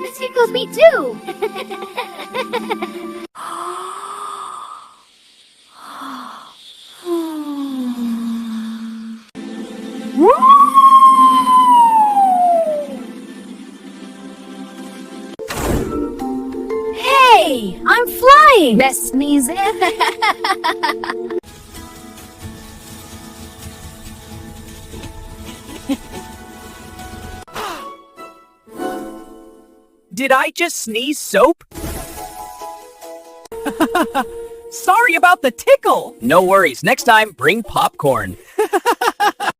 this tickles me too. Hey, I'm flying. Best sneeze ever. Did I just sneeze soap? Sorry about the tickle. No worries. Next time, bring popcorn.